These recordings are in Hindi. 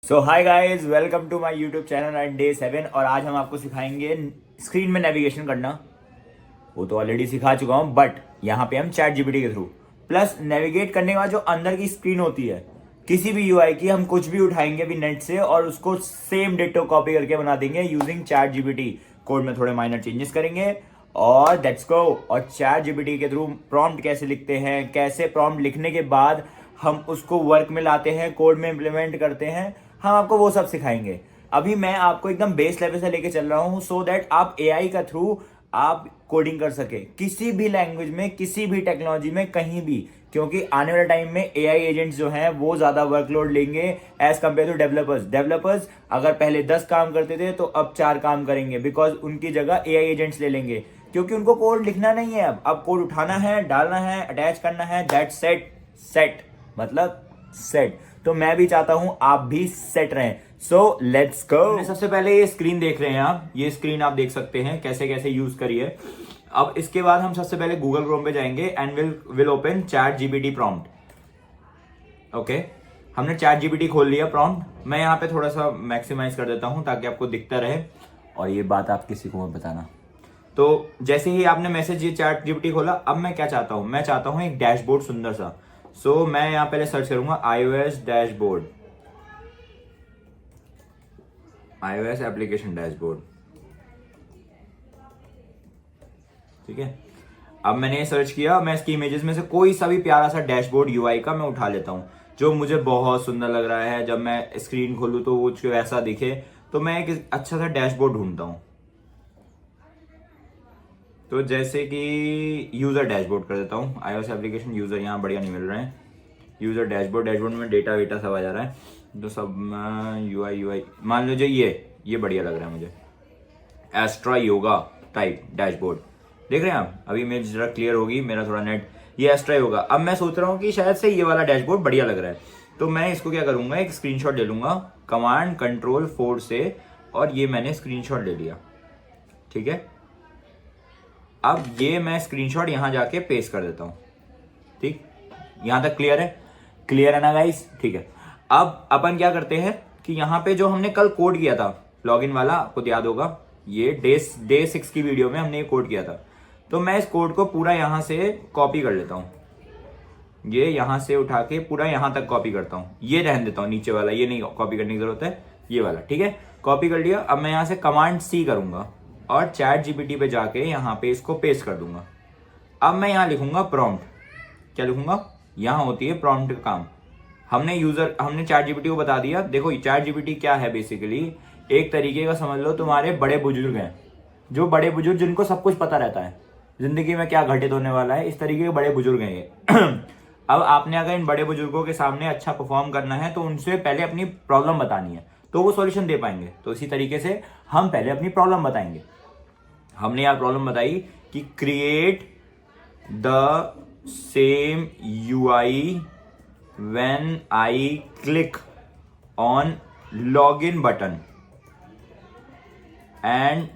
So hi guys, welcome to my YouTube channel at day 7। और आज हम आपको सिखाएंगे स्क्रीन में नेविगेशन करना। वो तो ऑलरेडी सिखा चुका हूँ, बट यहाँ पे हम चैट जीपीटी के थ्रू प्लस नेविगेट करने के बाद जो अंदर की स्क्रीन होती है किसी भी यूआई की, हम कुछ भी उठाएंगे अभी नेट से और उसको सेम डिटो कॉपी करके बना देंगे यूजिंग चैट जीपीटी। कोड में थोड़े माइनर चेंजेस करेंगे और दैट्स गो। और चैट जीपीटी के थ्रू प्रॉम्प्ट कैसे लिखते हैं, कैसे प्रॉम्प्ट लिखने के बाद हम उसको वर्क में लाते हैं, कोड में इंप्लीमेंट करते हैं, हम आपको वो सब सिखाएंगे। अभी मैं आपको एकदम बेस लेवल से लेके चल रहा हूं सो दैट आप एआई का थ्रू आप कोडिंग कर सके किसी भी लैंग्वेज में, किसी भी टेक्नोलॉजी में, कहीं भी। क्योंकि आने वाले टाइम में एआई एजेंट्स जो हैं वो ज्यादा वर्कलोड लेंगे एज कंपेयर टू डेवलपर्स अगर पहले 10 काम करते थे तो अब 4 काम करेंगे, बिकॉज उनकी जगह एआई एजेंट्स ले लेंगे। क्योंकि उनको कोड लिखना नहीं है, अब कोड उठाना है, डालना है, अटैच करना है, दैट सेट मतलब सेट। तो मैं भी चाहता हूं आप भी सेट रहें। So let's go. सबसे पहले ये स्क्रीन देख रहे हैं आप, ये स्क्रीन आप देख सकते हैं कैसे कैसे यूज करिए। अब इसके बाद हम सबसे पहले गूगल क्रोम पे जाएंगे and will open chat GPT prompt. Okay, हमने चैट जीपीटी खोल लिया प्रॉम्प्ट। मैं यहाँ पे थोड़ा सा मैक्सिमाइज कर देता हूं ताकि आपको दिखता रहे, और ये बात आप किसी को मत बताना। तो जैसे ही आपने मैसेज ये चैट जीपीटी खोला, अब मैं क्या चाहता हूं, मैं चाहता हूं एक डैशबोर्ड सुंदर सा। सो मैं यहां पहले सर्च करूंगा iOS dashboard, iOS application dashboard. ठीक है, अब मैंने ये सर्च किया। मैं इसकी इमेजेस में से कोई सा भी प्यारा सा डैशबोर्ड यूआई का मैं उठा लेता हूं जो मुझे बहुत सुंदर लग रहा है। जब मैं स्क्रीन खोलूं तो वो ऐसा दिखे, तो मैं एक अच्छा सा डैशबोर्ड ढूंढता हूं। तो जैसे कि यूजर डैशबोर्ड कर देता हूँ, iOS एप्लीकेशन यूजर, यहाँ बढ़िया नहीं मिल रहे हैं। यूजर डैशबोर्ड में डेटा वेटा सब आ जा रहा है, तो सब यूआई मान लीजिए ये बढ़िया लग रहा है मुझे। एस्ट्रा योगा टाइप डैशबोर्ड देख रहे हैं आप। अभी मेरी जरा क्लियर होगी, मेरा थोड़ा नेट। ये एस्ट्रा योगा। अब मैं सोच रहा हूँ कि शायद से ये वाला डैशबोर्ड बढ़िया लग रहा है, तो मैं इसको क्या करूंगा, एक स्क्रीनशॉट ले लूंगा कमांड कंट्रोल 4 से, और ये मैंने स्क्रीनशॉट ले लिया। ठीक है, अब ये मैं स्क्रीनशॉट यहां जाके पेस्ट कर देता हूं। ठीक, यहां तक क्लियर है ना गाइस? ठीक है, अब अपन क्या करते हैं कि यहां पे जो हमने कल कोड किया था लॉगिन वाला, आपको याद होगा, ये डे 6 की वीडियो में हमने ये कोड किया था। तो मैं इस कोड को पूरा यहां से कॉपी कर लेता हूं। ये यहां से उठा के पूरा यहां तक कॉपी करता हूं। ये रहने देता हूं, नीचे वाला ये नहीं कॉपी करने की जरूरत है, ये वाला। ठीक है, कॉपी कर लिया। अब मैं यहां से कमांड C करूंगा और चैट जीपीटी पे जाके यहाँ पे इसको पेस्ट कर दूंगा। अब मैं यहाँ लिखूंगा प्रॉम्प्ट। क्या लिखूंगा? यहाँ होती है प्रॉम्प्ट का काम। हमने चैट जीपीटी को बता दिया। देखो चैट जीपीटी क्या है, बेसिकली एक तरीके का समझ लो, तुम्हारे बड़े बुजुर्ग हैं, जो बड़े बुजुर्ग जिनको सब कुछ पता रहता है जिंदगी में क्या घटित होने वाला है, इस तरीके के बड़े बुजुर्ग हैं ये। अब आपने अगर इन बड़े बुजुर्गों के सामने अच्छा परफॉर्म करना है तो उनसे पहले अपनी प्रॉब्लम बतानी है, तो वो सॉल्यूशन दे पाएंगे। तो इसी तरीके से हम पहले अपनी प्रॉब्लम बताएंगे। हमने यार प्रॉब्लम बताई कि create the same UI when I click on login button and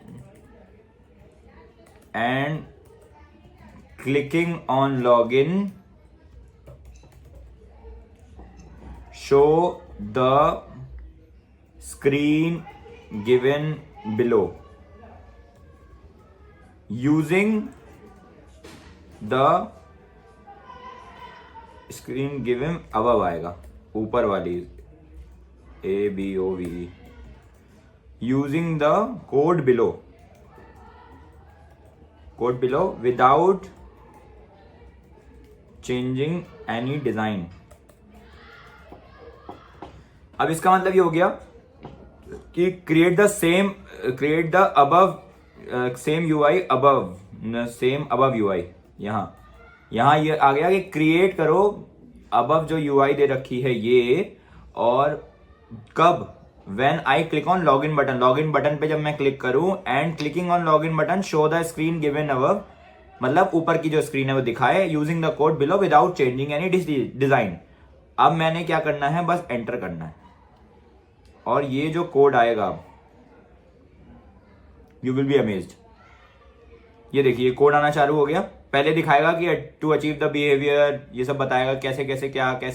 clicking on login show the screen given below using the screen given above आएगा, ऊपर वाली ABOVE, using the code below without changing any design। अब इसका मतलब ये हो गया कि create the above same UI above UI. यहाँ ये आ गया कि क्रिएट करो अबव जो यूआई दे रखी है ये, और कब? When I click on login button पे जब मैं क्लिक करूं and clicking on login button show the screen given above, मतलब ऊपर की जो स्क्रीन है वो दिखाए, using the code below without changing any design. अब मैंने क्या करना है, बस एंटर करना है, और ये जो कोड आएगा यू विल बी अमेज्ड। ये देखिए कोड आना चालू हो गया। पहले दिखाएगा कि टू अचीव द बिहेवियर, ये सब बताएगा कैसे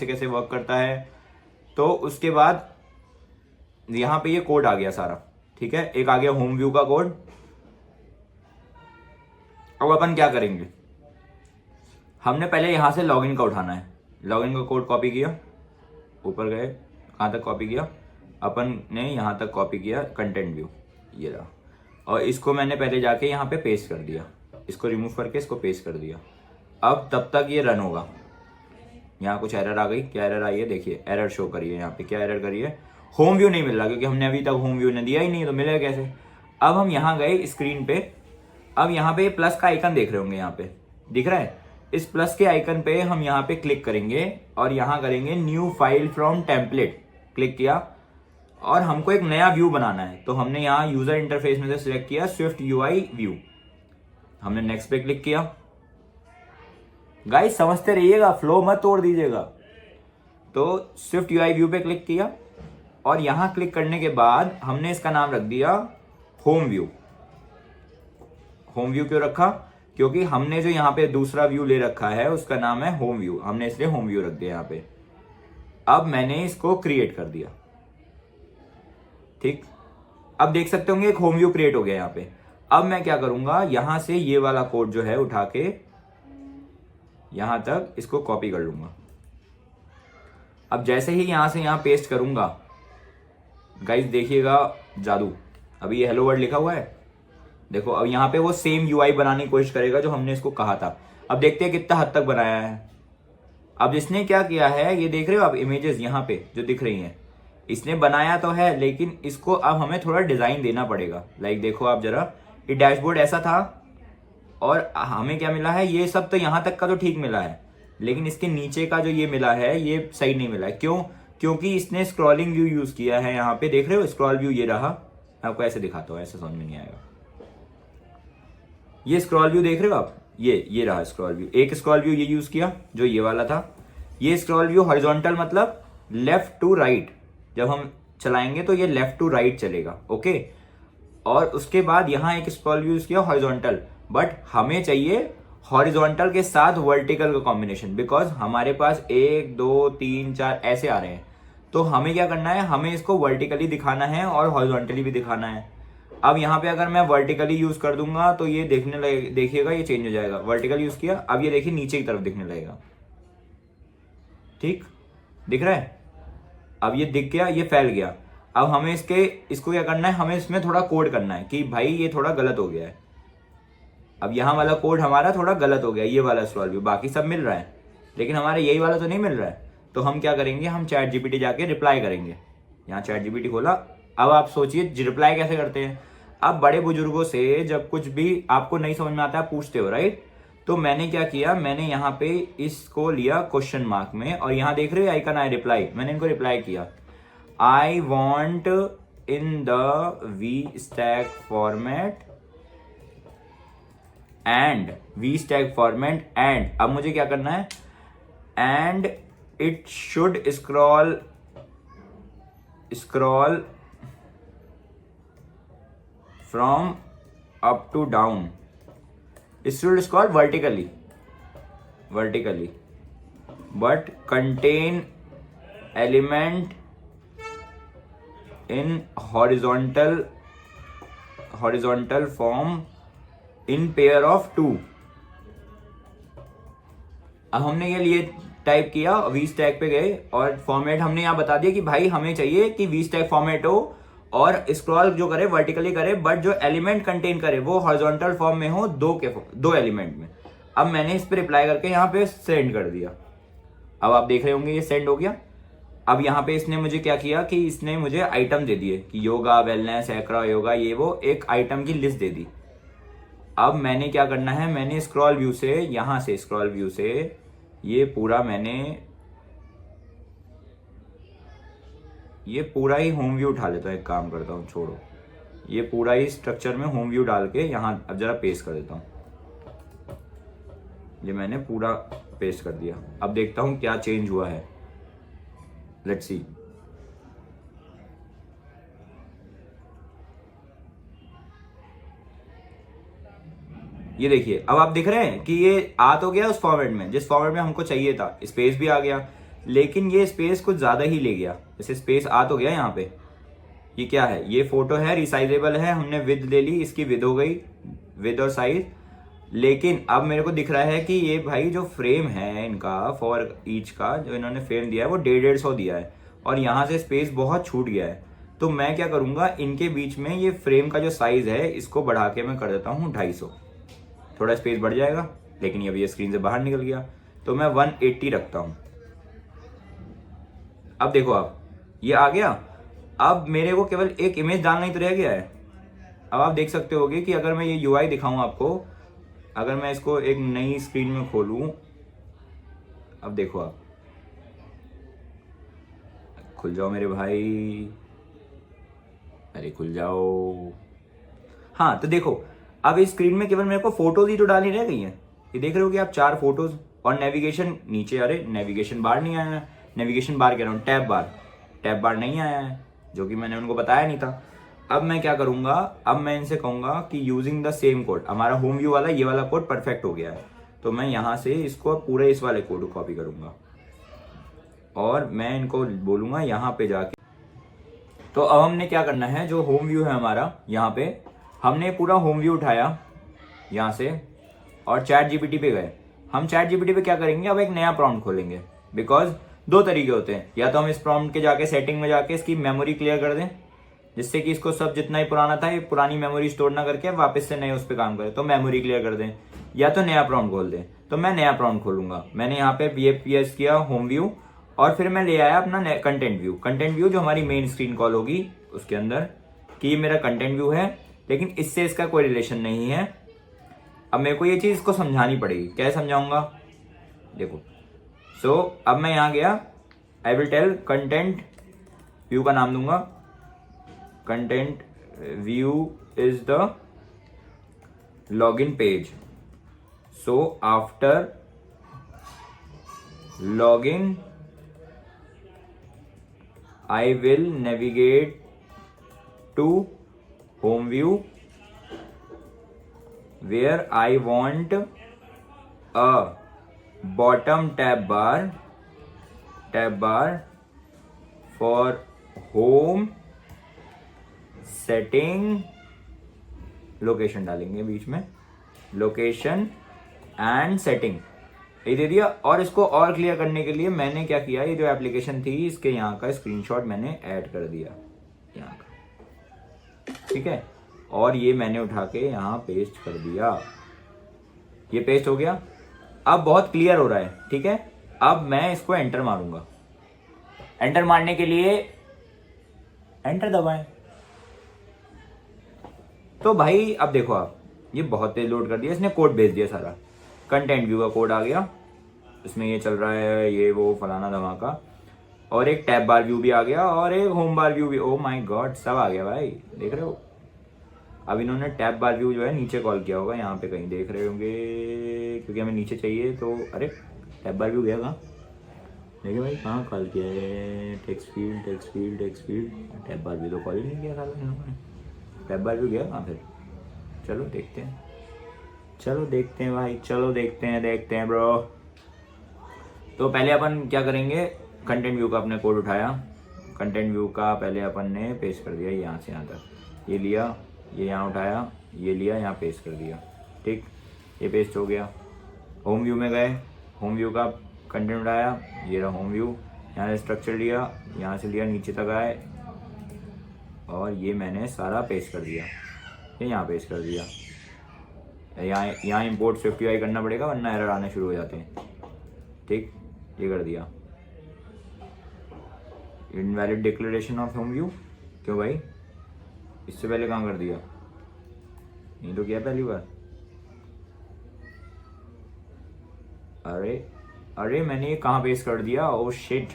कैसे वर्क करता है। तो उसके बाद यहाँ पे ये कोड आ गया सारा, ठीक है। एक आ गया होम व्यू का कोड। अब अपन क्या करेंगे, हमने पहले यहां से लॉगिन का उठाना है। लॉगिन का कोड कॉपी किया, ऊपर गए, कहाँ तक कॉपी किया, अपन ने यहाँ तक कॉपी किया, कंटेंट व्यू ये रहा, और इसको मैंने पहले जाके यहाँ पे पेस्ट कर दिया, इसको रिमूव करके इसको पेस्ट कर दिया। अब तब तक ये रन होगा। यहाँ कुछ एरर आ गई, क्या एरर आई है देखिए, एरर शो करिए यहाँ पे, क्या एरर करिए, होम व्यू नहीं मिल रहा, क्योंकि हमने अभी तक होम व्यू ने दिया ही नहीं, तो मिलेगा कैसे। अब हम यहाँ गए स्क्रीन पे, अब यहाँ पे प्लस का आइकन देख रहे होंगे, यहाँ पे दिख रहा है, इस प्लस के आइकन पे हम यहाँ पे क्लिक करेंगे और यहाँ करेंगे new file from template, click किया और हमको एक नया व्यू बनाना है। तो हमने यहाँ यूजर इंटरफेस में से सिलेक्ट किया स्विफ्ट यूआई व्यू, हमने नेक्स्ट पे क्लिक किया। गाइस समझते रहिएगा, फ्लो मत तोड़ दीजिएगा। तो स्विफ्ट यूआई व्यू पे क्लिक किया और यहां क्लिक करने के बाद हमने इसका नाम रख दिया होम व्यू। होम व्यू क्यों रखा, क्योंकि हमने जो यहाँ पे दूसरा व्यू ले रखा है उसका नाम है होम व्यू, हमने इसलिए होम व्यू रख दिया यहाँ पे। अब मैंने इसको क्रिएट कर दिया, ठीक। अब देख सकते होंगे एक होम व्यू क्रिएट हो गया यहाँ पे। अब मैं क्या करूंगा, यहां से ये वाला कोड जो है उठा के यहां तक इसको कॉपी कर लूंगा। अब जैसे ही यहां से यहां पेस्ट करूंगा, गाइस देखिएगा जादू, अभी ये हेलो वर्ल्ड लिखा हुआ है, देखो अब यहाँ पे वो सेम यूआई बनाने की कोशिश करेगा जो हमने इसको कहा था। अब देखते हैं कितना हद तक बनाया है। अब इसने क्या किया है, ये देख रहे हो आप इमेजेस यहाँ पे जो दिख रही हैं, इसने बनाया तो है लेकिन इसको अब हमें थोड़ा डिजाइन देना पड़ेगा। लाइक देखो आप जरा, ये डैशबोर्ड ऐसा था और हमें क्या मिला है, ये सब तो यहाँ तक का तो ठीक मिला है, लेकिन इसके नीचे का जो ये मिला है ये सही नहीं मिला है। क्यों, क्योंकि इसने स्क्रॉलिंग व्यू यूज किया है। यहाँ पे देख रहे हो स्क्रॉल व्यू ये रहा, आपको ऐसे दिखाता हूँ, ऐसे समझ में नहीं आएगा। ये स्क्रॉल व्यू देख रहे हो आप, ये रहा स्क्रॉल व्यू। एक स्क्रॉल व्यू ये यूज किया जो ये वाला था। ये स्क्रॉल व्यू हॉरिजॉन्टल मतलब लेफ्ट टू राइट, जब हम चलाएंगे तो ये लेफ्ट टू राइट चलेगा, ओके। और उसके बाद यहाँ एक स्क्रॉल व्यू यूज किया हॉरिजॉन्टल, बट हमें चाहिए हॉरिजॉन्टल के साथ वर्टिकल का कॉम्बिनेशन, बिकॉज हमारे पास 1 2 3 4 ऐसे आ रहे हैं। तो हमें क्या करना है, हमें इसको वर्टिकली दिखाना है और हॉरिजॉन्टली भी दिखाना है। अब यहाँ पे अगर मैं वर्टिकली यूज कर दूंगा तो ये देखने लगे, देखिएगा ये चेंज हो जाएगा। वर्टिकल यूज किया, अब ये देखिए नीचे की तरफ दिखने लगेगा, ठीक दिख रहा है। अब ये दिख गया, ये फैल गया। अब हमें इसको क्या करना है, हमें इसमें थोड़ा कोड करना है कि भाई ये थोड़ा गलत हो गया है। अब यहाँ वाला कोड हमारा थोड़ा गलत हो गया, ये वाला स्क्रॉल व्यू, बाकी सब मिल रहा है लेकिन हमारा यही वाला तो नहीं मिल रहा है। तो हम क्या करेंगे, हम चैट जीपीटी जाके रिप्लाई करेंगे। यहाँ चैट जीपीटी खोला, अब आप सोचिए रिप्लाई कैसे करते हैं। अब बड़े बुजुर्गों से जब कुछ भी आपको नहीं समझ में आता है पूछते हो, राइट। तो मैंने क्या किया, मैंने यहाँ पे इसको लिया क्वेश्चन मार्क में और यहाँ देख रहे हो आइकन आई रिप्लाई, मैंने इनको रिप्लाई किया, I want in the V stack format and V stack format and, अब मुझे क्या करना है, and it should scroll from up to down, it should scroll vertically but contain element in horizontal form in pair of 2। अब हमने ये लिए टाइप किया, वी स्टैक पे गए और फॉर्मेट हमने यहाँ बता दिया कि भाई हमें चाहिए कि वी स्टैक फॉर्मेट हो और स्क्रॉल जो करे वर्टिकली करे, बट जो एलिमेंट कंटेन करे वो हॉरिजॉन्टल फॉर्म में हो, दो एलिमेंट में। अब मैंने इस पे रिप्लाई करके यहाँ पे सेंड कर दिया। अब आप देख रहे होंगे ये सेंड हो गया। अब यहाँ पे इसने मुझे क्या किया कि इसने मुझे आइटम दे दिए कि योगा, वेलनेस, एक्रा योगा, ये वो एक आइटम की लिस्ट दे दी। अब मैंने क्या करना है, मैंने स्क्रॉल व्यू से, यहाँ से स्क्रॉल व्यू से ये पूरा ही होम व्यू उठा लेता हूँ। एक काम करता हूँ, छोड़ो, ये पूरा ही स्ट्रक्चर में होम व्यू डाल के यहाँ अब जरा पेस्ट कर देता हूँ। ये मैंने पूरा पेस्ट कर दिया। अब देखता हूँ क्या चेंज हुआ है, लेट्स सी। ये देखिए, अब आप दिख रहे हैं कि ये आ तो गया उस फॉर्मेट में जिस फॉर्मेट में हमको चाहिए था, स्पेस भी आ गया, लेकिन ये स्पेस कुछ ज्यादा ही ले गया। जैसे स्पेस आ तो गया यहाँ पे, ये क्या है, ये फोटो है, रिसाइजेबल है, हमने विद ले ली, इसकी विद हो गई, विद और साइज। लेकिन अब मेरे को दिख रहा है कि ये भाई जो फ्रेम है इनका फॉर ईच का जो इन्होंने फ्रेम दिया है वो 150 दिया है और यहाँ से स्पेस बहुत छूट गया है। तो मैं क्या करूँगा, इनके बीच में ये फ्रेम का जो साइज है इसको बढ़ा के मैं कर देता हूँ 250, थोड़ा स्पेस बढ़ जाएगा। लेकिन अब ये स्क्रीन से बाहर निकल गया तो मैं 180 रखता हूँ। अब देखो आप, ये आ गया। अब मेरे को केवल एक इमेज डालना ही तो रह गया है। अब आप देख सकते होगे कि अगर मैं ये यूआई दिखाऊं आपको, अगर मैं इसको एक नई स्क्रीन में खोलूं, अब देखो आप, खुल जाओ मेरे भाई, अरे खुल जाओ। हाँ तो देखो, अब इस स्क्रीन में केवल मेरे को फोटोज ही तो डालनी रह गई हैं। ये देख रहे हो कि आप 4 फोटोज और नेविगेशन नीचे, अरे नेविगेशन बार नहीं आया है, नेविगेशन बार कह रहा हूँ, टैब बार नहीं आया है, जो कि मैंने उनको बताया नहीं था। अब मैं क्या करूंगा, अब मैं इनसे कहूंगा कि यूजिंग द सेम कोड, हमारा होम व्यू वाला ये वाला कोड परफेक्ट हो गया है, तो मैं यहाँ से इसको पूरे इस वाले कोड को कॉपी करूंगा और मैं इनको बोलूंगा यहाँ पे जाके। तो अब हमने क्या करना है, जो होम व्यू है हमारा, यहाँ पे हमने पूरा होम व्यू उठाया यहाँ से और चैट जीपीटी पे गए। हम चैट जीपीटी पे क्या करेंगे, अब एक नया प्रॉम्प्ट खोलेंगे, बिकॉज 2 तरीके होते हैं, या तो हम इस प्रॉम्प्ट के जाके सेटिंग में जाके इसकी मेमोरी क्लियर कर दें, जिससे कि इसको सब जितना ही पुराना था ये पुरानी मेमोरी स्टोर ना करके वापस से नए उस पर काम करे, तो मेमोरी क्लियर कर दें, या तो नया प्रॉम्प्ट खोल दें। तो मैं नया प्रॉम्प्ट खोलूंगा। मैंने यहाँ पे VFPS किया होम व्यू और फिर मैं ले आया अपना कंटेंट व्यू जो हमारी मेन स्क्रीन कॉल होगी उसके अंदर, कि ये मेरा कंटेंट व्यू है, लेकिन इससे इसका कोई रिलेशन नहीं है। अब मेरे को ये चीज इसको समझानी पड़ेगी। क्या समझाऊंगा, देखो। सो अब मैं यहाँ गया, I will tell content view का नाम दूंगा, content view is the login page. So after login I will navigate to home view where I want a bottom tab bar for home setting, location डालेंगे बीच में, लोकेशन एंड सेटिंग, ये दे दिया। और इसको और क्लियर करने के लिए मैंने क्या किया, ये जो एप्लीकेशन थी इसके यहाँ का स्क्रीनशॉट मैंने ऐड कर दिया यहाँ का, ठीक है। और ये मैंने उठा के यहाँ पेस्ट कर दिया, ये पेस्ट हो गया। अब बहुत क्लियर हो रहा है, ठीक है। अब मैं इसको एंटर मारूंगा। एंटर मारने के लिए एंटर दबाएं। तो भाई अब देखो आप, ये बहुत तेज लोड कर दिया इसने, कोड भेज दिया सारा। कंटेंट व्यू का कोड आ गया, इसमें ये चल रहा है, ये वो फलाना धमाका, और एक टैब बार व्यू भी आ गया और एक होम बार व्यू भी। ओ माय गॉड, सब आ गया भाई, देख रहे हो। अब इन्होंने टैब बार व्यू जो है नीचे कॉल किया होगा, यहाँ पे कहीं देख रहे होंगे, क्योंकि हमें नीचे चाहिए। तो अरे टैब बार व्यू गया कहाँ, देखिए भाई कहाँ कॉल किया है, टेक्स्ट फील्ड, टैब बार व्यू तो कॉल ही नहीं किया था इन्होंने। टैब बार व्यू गया कहाँ फिर, चलो देखते हैं भाई, चलो देखते हैं ब्रो। तो पहले अपन क्या करेंगे, कंटेंट व्यू का अपने कोड उठाया, कंटेंट व्यू का पहले अपन ने पेस्ट कर दिया यहाँ से यहाँ तक, ये लिया, ये यहाँ उठाया, ये लिया, यहाँ पेस्ट कर दिया, ठीक, ये पेस्ट हो गया। होम व्यू में गए, होम व्यू का कंटेंट उठाया, ये रहा होम व्यू, यहाँ से स्ट्रक्चर लिया, यहाँ से लिया, नीचे तक आए और ये मैंने सारा पेस्ट कर दिया, ये यहाँ पेस्ट कर दिया। यहाँ इंपोर्ट स्विफ्ट यूआई करना पड़ेगा वरना एरर आने शुरू हो जाते हैं, ठीक, ये कर दिया। Invalid declaration of home view, क्यों भाई, इससे पहले कहाँ कर दिया, नहीं तो किया पहली बार। अरे मैंने ये कहाँ पेस्ट कर दिया, ओ शिट,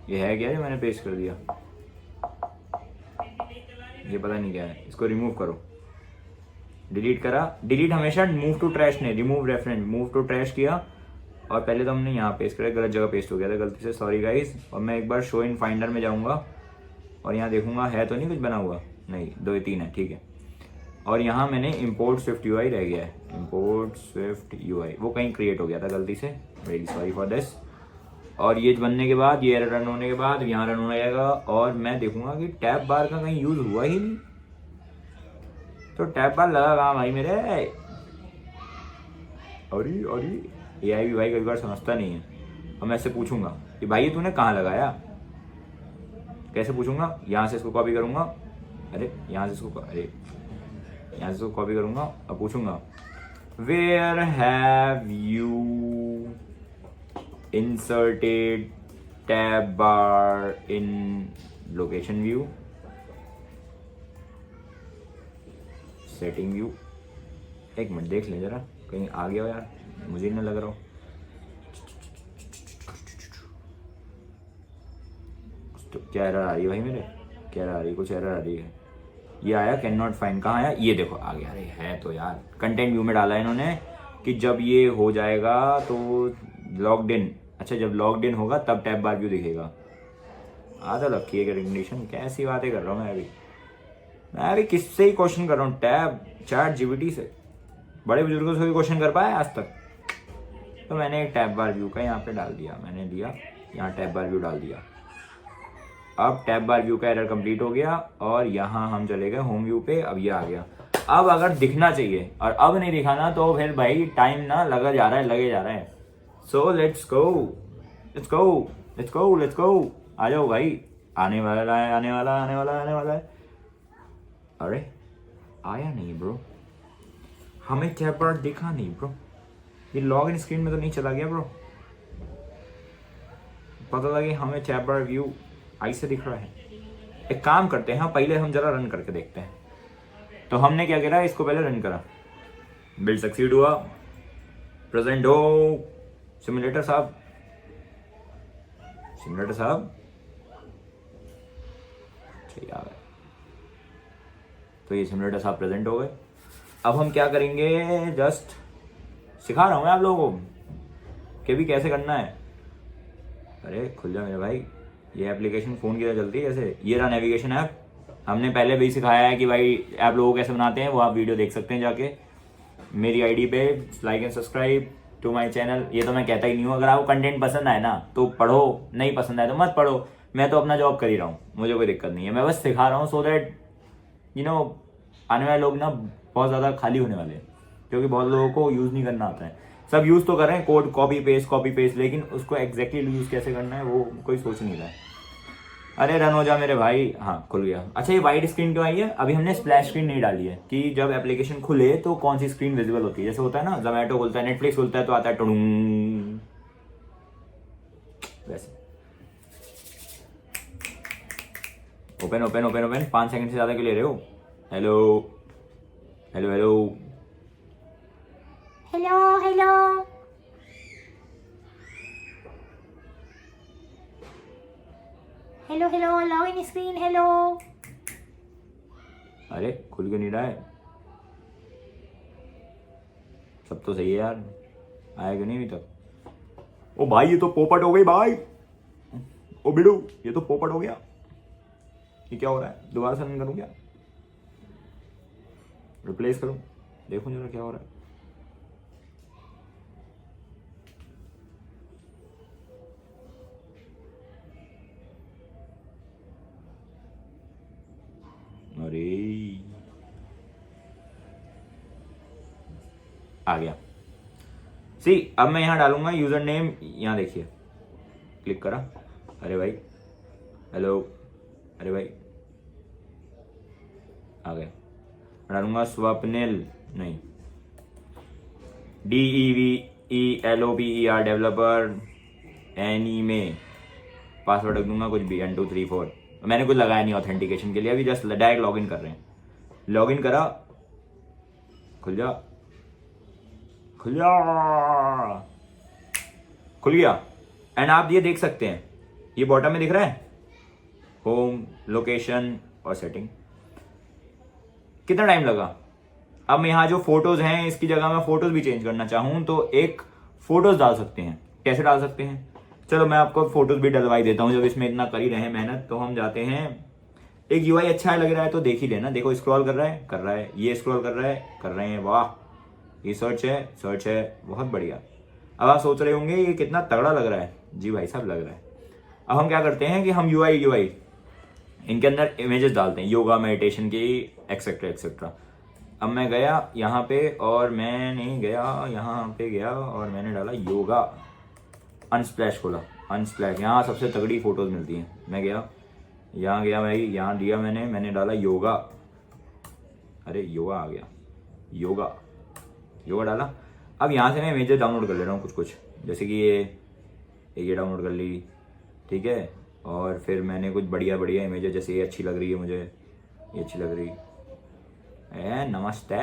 ये है क्या जो मैंने पेस्ट कर दिया, ये पता नहीं क्या है, इसको रिमूव करो। डिलीट करा, डिलीट हमेशा मूव टू ट्रैश ने, remove reference, move to trash किया और पहले तो हमने यहाँ पेस्ट करा, गलत जगह पेस्ट हो गया था गलती से, सॉरी गाइस। और मैं एक बार शो इन फाइंडर में जाऊँगा और यहाँ देखूंगा है तो नहीं कुछ बना हुआ, नहीं 2-3 है, ठीक है। और यहाँ मैंने इम्पोर्ट स्विफ्ट यूआई रह गया है, इम्पोर्ट स्विफ्ट यूआई वो कहीं क्रिएट हो गया था गलती से, वेरी सॉरी फॉर दिस। और ये बनने के बाद, ये रन होने के बाद यहाँ रन हो जाएगा और मैं देखूंगा कि टैब बार का कहीं यूज हुआ ही नहीं। तो टैब बार लगा कहाँ भाई मेरे? अरे अरे AI भी भाई कई बार समझता नहीं है। अब मैं इससे पूछूंगा कि भाई तूने कहाँ लगाया। कैसे पूछूंगा? यहाँ से इसको कॉपी करूंगा, अरे यहाँ से इसको, अरे यहाँ से इसको कॉपी करूंगा और पूछूंगा where have you inserted tab bar in location view, setting view. एक मिनट देख ले जरा, कहीं आ गया हो यार, मुझे नहीं लग रहा हो। तो क्या एरर आ रही है भाई मेरे? क्या एरर आ रही है? कुछ एरर आ रही है। ये आया कैन नॉट फाइंड, कहाँ आया? ये देखो आ गया। अरे है तो यार, कंटेंट व्यू में डाला है इन्होंने कि जब ये हो जाएगा तो लॉग्ड इन, अच्छा जब लॉग्ड इन होगा तब टैब बार व्यू दिखेगा। आधा लकी है रिकग्निशन। कैसी बातें कर रहा हूँ मैं अभी किससे ही क्वेश्चन कर रहा हूँ? टैब चैट जीपीटी से। बड़े बुजुर्गों से भी क्वेश्चन कर पाया आज तक? तो मैंने एक टैब बार व्यू का यहाँ पे डाल दिया, मैंने दिया यहाँ टैब बार व्यू डाल दिया। अब टैब बार व्यू का एरर कंप्लीट हो गया और यहाँ हम चले गए होम व्यू पे। अब ये आ गया। अब अगर दिखना चाहिए और अब नहीं दिखाना तो फिर भाई टाइम ना लगे जा रहा है। So let's go. आ जाओ भाई, आने वाला है। अरे आया नहीं ब्रो, हमें टैब बार दिखा नहीं ब्रो। ये लॉग इन स्क्रीन में तो नहीं चला गया ब्रो? पता लगे हमें टैब बार व्यू ऐसे दिख रहा है। एक काम करते हैं, पहले हम जरा रन करके देखते हैं। तो हमने क्या करा, इसको पहले रन करा, बिल्ड सक्सीड हुआ, प्रेजेंट हो सिमुलेटर साहब ठीक आ गए। तो ये सिमुलेटर साहब प्रेजेंट हो गए। अब हम क्या करेंगे, जस्ट सिखा रहा हूँ मैं आप लोगों को कि भी कैसे करना है। अरे खुल जा मेरे भाई, ये एप्लीकेशन फ़ोन की तरह चलती है जैसे। ये रहा नेविगेशन ऐप। हमने पहले भी सिखाया है कि भाई ऐप लोगों कैसे बनाते हैं, वो आप वीडियो देख सकते हैं जाके मेरी आईडी पे। Like and subscribe to my channel. ये तो मैं कहता ही नहीं हूँ। अगर आपको कंटेंट पसंद आए ना तो पढ़ो, नहीं पसंद आए तो मत पढ़ो। मैं तो अपना जॉब कर ही रहा हूँ, मुझे कोई दिक्कत नहीं है। मैं बस सिखा रहा हूँ सो दैट आने वाले लोग ना बहुत ज़्यादा खाली होने वाले हैं, क्योंकि बहुत लोगों को यूज़ नहीं करना आता है। सब यूज़ तो कर रहे हैं, कोड कॉपी पेस्ट, लेकिन उसको एग्जैक्टली यूज़ कैसे करना है वो कोई सोच नहीं रहा है। अरे रन हो जा मेरे भाई। हाँ खुल गया। अच्छा ये वाइट स्क्रीन क्यों आई है? अभी हमने स्प्लैश स्क्रीन नहीं डाली है कि जब एप्लीकेशन खुले तो कौन सी स्क्रीन विजिबल होती है। जैसे होता है ना, जोमेटो खुलता है, नेटफ्लिक्स खुलता है तो आता है टुडुंग, वैसे। ओपन 5 सेकंड से ज़्यादा क्यों ले रहे हो? हेलो। Login screen. हेलो। अरे खुल क्यों नहीं रहा है? सब तो सही है यार, आया क्यों नहीं अभी तक? ओ भाई ये तो पोपट हो गई भाई। ओ बिडू ये तो पोपट हो गया। ये क्या हो रहा है? दोबारा से रन करूं क्या? रिप्लेस करूं? देखूं जरा क्या हो रहा है। अरे आ गया। सी अब मैं यहां डालूंगा यूजर नेम। यहां देखिए, क्लिक करा। अरे भाई हेलो, अरे भाई आ गए। डालूंगा स्वप्निल, नहीं DEVELOPER डेवलपर एनीमे। पासवर्ड रख दूंगा कुछ भी 1 2 3 4। मैंने कुछ लगाया नहीं ऑथेंटिकेशन के लिए, अभी जस्ट डायरेक्ट लॉगिन कर रहे हैं। लॉगिन करा, खुल गया। एंड आप ये देख सकते हैं, ये बॉटम में दिख रहा है होम, लोकेशन और सेटिंग। कितना टाइम लगा? अब मैं यहाँ जो फोटोज हैं इसकी जगह मैं फोटोज भी चेंज करना चाहूँ तो एक फोटोज डाल सकते हैं। कैसे डाल सकते हैं? चलो मैं आपको फोटोज भी डलवाई देता हूँ। जब इसमें इतना कर ही रहे हैं मेहनत तो हम जाते हैं। एक यूआई अच्छा लग रहा है तो देख ही लेना। देखो स्क्रॉल कर रहा है, ये स्क्रॉल कर रहे हैं। वाह, ये सर्च है, बहुत बढ़िया। अब आप सोच रहे होंगे ये कितना तगड़ा लग रहा है। जी भाई साहब लग रहा है। अब हम क्या करते हैं कि हम UI इनके अंदर इमेजेस डालते हैं, योगा मेडिटेशन की एक्सेट्रा एक्सेट्रा। अब मैं गया यहाँ पे और मैंने गया यहाँ पे गया और मैंने डाला योगा, अनस्प्लैश खोला, अनस्प्लैश, यहाँ सबसे तगड़ी फोटोज मिलती हैं। मैं गया यहाँ गया भाई, यहाँ दिया मैंने डाला योगा, अरे योगा आ गया, योगा डाला। अब यहाँ से मैं इमेजेस डाउनलोड कर ले रहा हूँ कुछ जैसे कि ये डाउनलोड कर ली, ठीक है। और फिर मैंने कुछ बढ़िया इमेजेस, जैसे ये अच्छी लग रही है मुझे, ये अच्छी लग रही, नमस्ते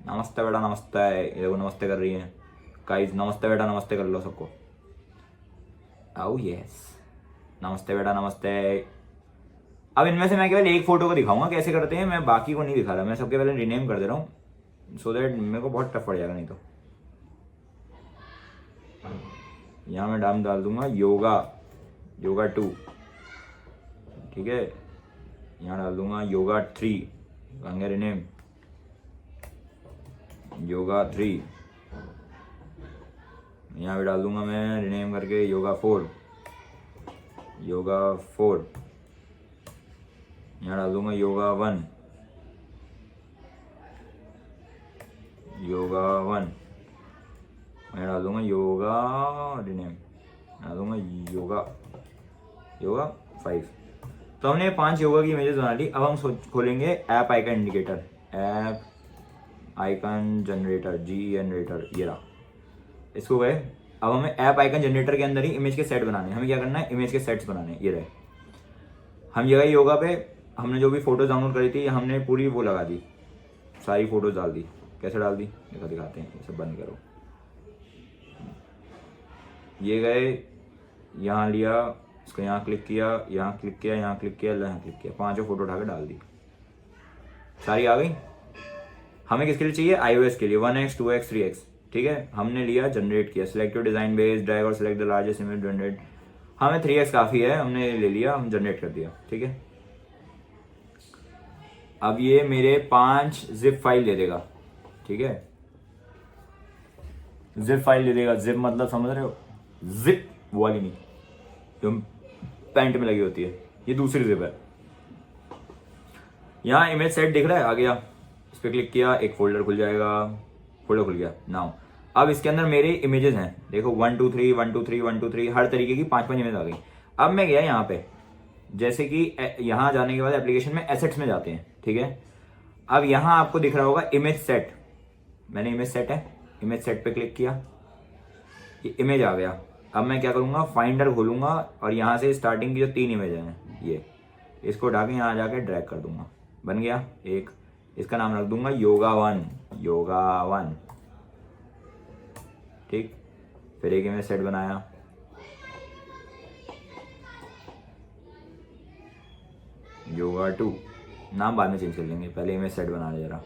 नमस्ते बेटा नमस्ते, ये देखो नमस्ते कर रही है गाइस, नमस्ते बेटा नमस्ते कर लो सबको, आओ यस नमस्ते बेटा नमस्ते। अब इनमें से मैं केवल एक फोटो को दिखाऊंगा कैसे करते हैं, मैं बाकी को नहीं दिखा रहा, मैं सबके पहले रीनेम कर दे रहा हूँ सो दैट मेरे को बहुत टफ पड़ जाएगा नहीं तो। यहाँ मैं नाम डाल दूंगा योगा 2, ठीक है। यहाँ डाल दूंगा योगा 3, कहेंगे रीनेम योगा 3। यहाँ भी डाल दूंगा मैं रीनेम करके योगा 4। यहाँ डाल दूंगा योगा 1। मैं डाल दूंगा योगा रीनेम, डाल दूंगा योगा 5। तो हमने 5 योगा की इमेजेस बना ली। अब हम खोलेंगे app icon indicator, app icon generator, generator, ये रहा, इसको गए। अब हमें ऐप आइकन जनरेटर के अंदर ही इमेज के सेट बनाने हैं। हमें क्या करना है, इमेज के सेट्स बनाने हैं, ये रहे। हम ये गए योगा पे, हमने जो भी फोटोज डाउनलोड करी थी हमने पूरी वो लगा दी, सारी फोटोज डाल दी। कैसे डाल दी दिखाते हैं, ये सब बंद करो। ये गए, यहाँ लिया, इसको यहाँ क्लिक किया, यहाँ क्लिक किया, यहाँ क्लिक किया, यहाँ क्लिक किया, 5 फोटो उठा के डाल दी, सारी आ गई। हमें किसके लिए चाहिए, iOS के लिए, 1x 2x 3x, ठीक है। हमने लिया, जनरेट किया, select your design base, drag और select the largest image generate. हमें 3x काफी है, हमने ले लिया, हम जनरेट कर दिया, ठीक है। अब ये मेरे 5 जिप फाइल दे देगा, ठीक है। जिप फाइल दे देगा, जिप मतलब समझ रहे हो, जिप वो वाली नहीं जो पैंट में लगी होती है, ये दूसरी जिप है। यहाँ इमेज सेट दिख रहा है, आ गया, इस पर क्लिक किया, एक फोल्डर खुल जाएगा, फोल्डर खुल गया। नाउ अब इसके अंदर मेरे इमेजेस हैं, देखो 1 2 3 1 2 3 1 2 3, हर तरीके की 5 इमेज आ गई। अब मैं गया यहाँ पे, जैसे कि यहाँ जाने के बाद एप्लीकेशन में एसेट्स में जाते हैं, ठीक है। अब यहाँ आपको दिख रहा होगा इमेज सेट, मैंने इमेज सेट है, इमेज सेट पे क्लिक किया, ये इमेज आ गया। अब मैं क्या करूँगा, फाइंडर खोलूंगा और यहाँ से स्टार्टिंग की जो 3 इमेज हैं ये, इसको उठा के यहाँ जाके ड्रैग कर दूंगा, बन गया एक। इसका नाम रख दूंगा योगा 1, ठीक। फिर एक इमेज सेट बनाया, योगा 2, नाम बाद में चेंज कर लेंगे, पहले इमेज सेट बना ले जरा।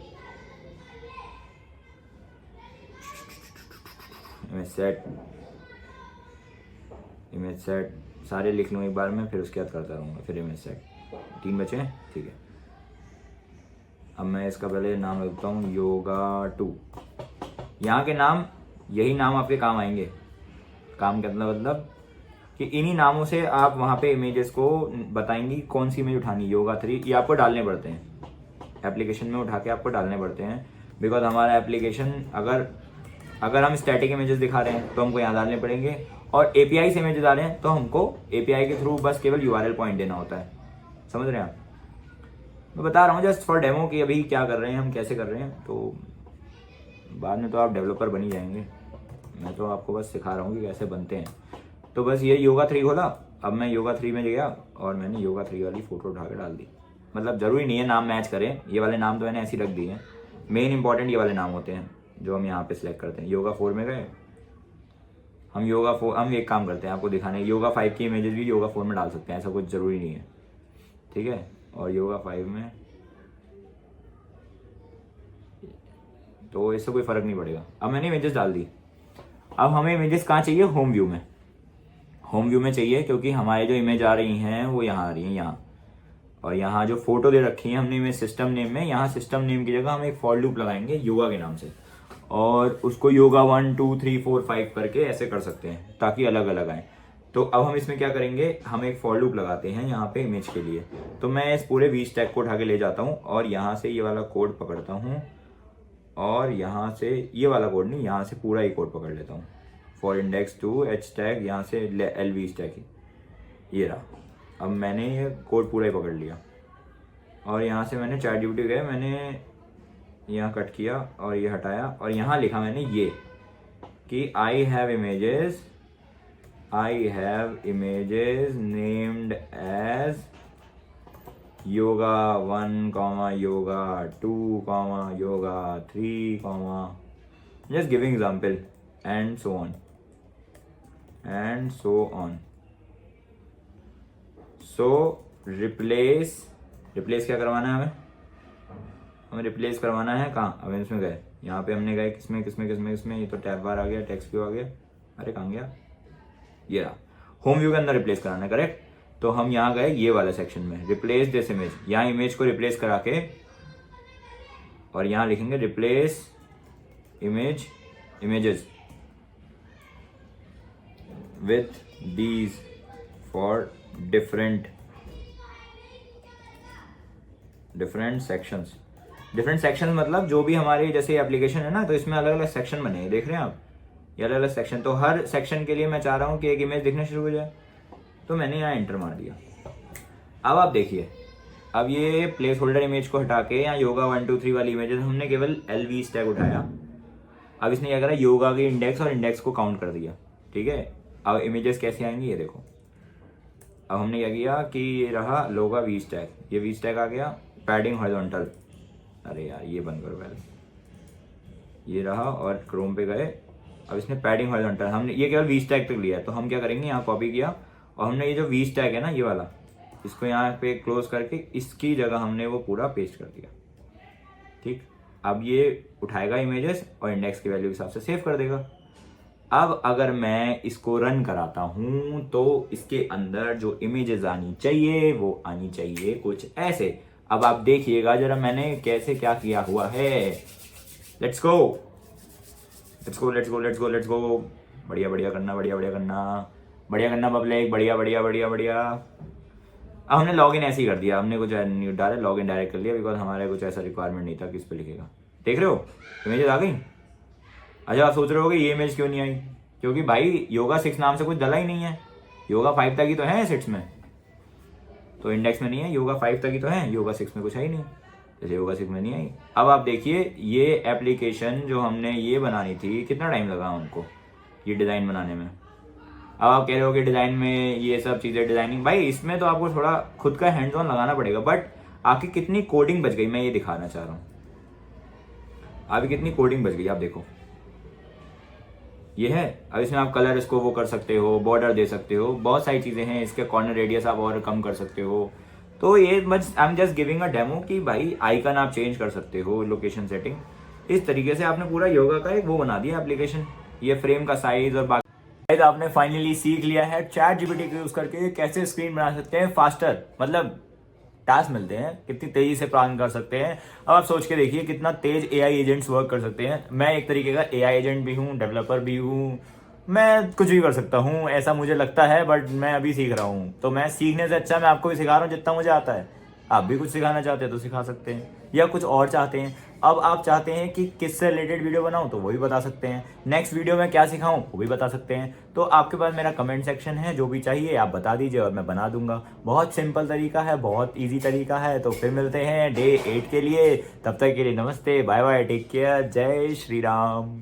इमेज सेट सारे लिख लूँ एक बार में, फिर उसके बाद करता रहूँगा। फिर इमेज सेट 3 बचे हैं, ठीक है। अब मैं इसका पहले नाम रखता हूँ योगा 2। यहाँ के नाम, यही नाम आपके काम आएंगे। काम का मतलब कि इन्हीं नामों से आप वहाँ पे इमेजेस को बताएंगी कौन सी इमेज उठानी। योगा 3 ये आपको डालने पड़ते हैं, एप्लीकेशन में उठा के आपको डालने पड़ते हैं, बिकॉज हमारा एप्लीकेशन अगर हम स्टैटिक इमेजेस दिखा रहे हैं तो हमको यहाँ डालने पड़ेंगे, और API से इमेजेस आ रहे हैं तो हमको API के थ्रू बस केवल URL पॉइंट देना होता है। समझ रहे हैं आप? मैं बता रहा हूँ जस्ट फॉर डेमो कि अभी क्या कर रहे हैं हम, कैसे कर रहे हैं, तो बाद में तो आप डेवलपर बन ही जाएंगे। मैं तो आपको बस सिखा रहा हूँ कि कैसे बनते हैं। तो बस ये योगा 3 खोला। अब मैं योगा 3 में गया और मैंने योगा 3 वाली फोटो उठा के डाल दी। मतलब ज़रूरी नहीं है नाम मैच करें, ये वाले नाम तो मैंने ऐसे ही रख दिए हैं। मेन इंपॉर्टेंट ये वाले नाम होते हैं जो हम यहाँ पे सिलेक्ट करते हैं। योगा 4 में गए हम, योगा 4 हम एक काम करते हैं आपको दिखाने, योगा 5 की इमेजेस भी योगा 4 में डाल सकते हैं, ऐसा कुछ ज़रूरी नहीं है, ठीक है। और योगा 5 में तो इससे कोई फ़र्क नहीं पड़ेगा। अब मैंने इमेजेस डाल दी। अब हमें इमेजेस कहाँ चाहिए, होम व्यू में। होम व्यू में चाहिए क्योंकि हमारे जो इमेज आ रही हैं वो यहाँ आ रही हैं, यहाँ। और यहाँ जो फोटो दे रखी है हमने इमेज सिस्टम नेम में, यहाँ सिस्टम नेम की जगह हम एक फॉर लूप लगाएंगे योगा के नाम से, और उसको योगा 1 2 3 4 5 करके ऐसे कर सकते हैं ताकि अलग अलग आए। तो अब हम इसमें क्या करेंगे, हम एक फॉर लूप लगाते हैं यहाँ पे इमेज के लिए। तो मैं इस पूरे वी स्टैक को उठा के ले जाता हूँ और यहाँ से ये वाला कोड पकड़ता हूँ और यहाँ से ये वाला कोड नहीं, यहाँ से पूरा ही कोड पकड़ लेता हूँ। For index to H tag, यहाँ से एल वी स्टैक, ये रहा। अब मैंने ये कोड पूरा ही पकड़ लिया और यहाँ से मैंने चैट जीपीटी गए, मैंने यहाँ कट किया और ये हटाया और यहाँ लिखा मैंने ये कि I have images named as yoga 1, yoga 2, yoga 3, just giving example and so on. So replace क्या करवाना है हमें रिप्लेस करवाना है कहाँ, अब इसमें गए, यहाँ पे हमने गए किसमें, ये तो टैब बार आ गया, टेक्स्ट व्यू आ गया, अरे कहाँ गया, ये रहा, होम व्यू के अंदर रिप्लेस कराना है, करेक्ट। तो हम यहाँ गए ये वाला सेक्शन में, रिप्लेस दिस इमेज, यहाँ इमेज को रिप्लेस करा के और यहाँ लिखेंगे replace images with these for different sections. Different section मतलब जो भी हमारे जैसे एप्लीकेशन है ना, तो इसमें अलग अलग सेक्शन बने हैं, देख रहे हैं आप, ये अलग अलग सेक्शन। तो हर सेक्शन के लिए मैं चाह रहा हूँ कि एक इमेज दिखना शुरू हो जाए, तो मैंने यहाँ एंटर मार दिया। अब आप देखिए, अब ये प्लेस होल्डर इमेज को हटा के यहाँ योगा 1, 2, 3 वाली इमेजेस हमने केवल LV स्टैक उठाया। अब इसने क्या करा, योगा के इंडेक्स और इंडेक्स को काउंट कर दिया, ठीक है। अब इमेजेस कैसे आएंगी ये देखो। अब हमने क्या किया कि ये रहा लोगा वी स्टैक, ये वी स्टैक आ गया, पैडिंग हॉरिजॉन्टल, अरे यार ये बंद करो पहले, ये रहा और क्रोम पे गए। अब इसने पैडिंग हॉरिजॉन्टल, हमने ये केवल वी स्टैक तक लिया है, तो हम क्या करेंगे, यहाँ कॉपी किया और हमने ये जो वी स्टैक है ना ये वाला, इसको यहाँ पे क्लोज करके इसकी जगह हमने वो पूरा पेस्ट कर दिया, ठीक। अब ये उठाएगा इमेजेस और इंडेक्स की वैल्यू के हिसाब से सेव कर देगा। अब अगर मैं इसको रन कराता हूँ तो इसके अंदर जो इमेजेस आनी चाहिए वो आनी चाहिए कुछ ऐसे। अब आप देखिएगा जरा मैंने कैसे क्या किया हुआ है। लेट्स गो, बढ़िया करना पब्लिक, बढ़िया। अब हमने लॉगिन ऐसे ही कर दिया, हमने कुछ नहीं डाला, लॉगिन डायरेक्ट कर लिया, बिकॉज हमारे कुछ ऐसा रिक्वायरमेंट नहीं था कि इस पे लिखेगा। देख रहे हो इमेजेस आ गई। अच्छा आप सोच रहे होगे ये इमेज क्यों नहीं आई, क्योंकि भाई योगा 6 नाम से कुछ डला ही नहीं है, योगा 5 तक ही तो है सेट्स में, तो इंडेक्स में नहीं है, योगा 5 तक ही तो है, योगा 6 में कुछ है ही नहीं, जैसे योगा 6 में नहीं आई। अब आप देखिए ये एप्लीकेशन जो हमने ये बनानी थी, कितना टाइम लगा उनको ये डिज़ाइन बनाने में। अब आप कह रहे हो कि डिज़ाइन में ये सब चीज़ें डिज़ाइनिंग, भाई इसमें तो आपको थोड़ा खुद का हैंड्स ऑन लगाना पड़ेगा, बट आपकी कितनी कोडिंग बच गई मैं ये दिखाना चाह रहा हूँ। आपकी कितनी कोडिंग बच गई आप देखो, ये है। अब इसमें आप कलर इसको वो कर सकते हो, बॉर्डर दे सकते हो, बहुत सारी चीज़ें हैं, इसके कॉर्नर रेडियस आप और कम कर सकते हो। तो ये I am just giving a demo कि भाई आइकन आप चेंज कर सकते हो, लोकेशन सेटिंग, इस तरीके से आपने पूरा योगा का एक वो बना दिया एप्लीकेशन। ये फ्रेम का साइज और बाकी आपने फाइनली सीख लिया है चैट जीपीटी का यूज करके कैसे स्क्रीन बना सकते हैं फास्टर, मतलब टास्क मिलते हैं कितनी तेजी से प्लान कर सकते हैं। अब आप सोच के देखिए कितना तेज एआई एजेंट्स वर्क कर सकते हैं। मैं एक तरीके का एआई एजेंट भी हूँ, डेवलपर भी हूँ, मैं कुछ भी कर सकता हूँ ऐसा मुझे लगता है, बट मैं अभी सीख रहा हूँ। तो मैं सीखने से अच्छा मैं आपको भी सिखा रहा हूँ जितना मुझे आता है। आप भी कुछ सिखाना चाहते हैं तो सिखा सकते हैं, या कुछ और चाहते हैं, अब आप चाहते हैं कि किससे रिलेटेड वीडियो बनाऊं तो वो भी बता सकते हैं, नेक्स्ट वीडियो में क्या सिखाऊं वो भी बता सकते हैं। तो आपके पास मेरा कमेंट सेक्शन है, जो भी चाहिए आप बता दीजिए और मैं बना दूंगा। बहुत सिंपल तरीका है, बहुत ईजी तरीका है। तो फिर मिलते हैं डे 8 के लिए, तब तक के लिए नमस्ते, बाय बाय, टेक केयर, जय श्री राम।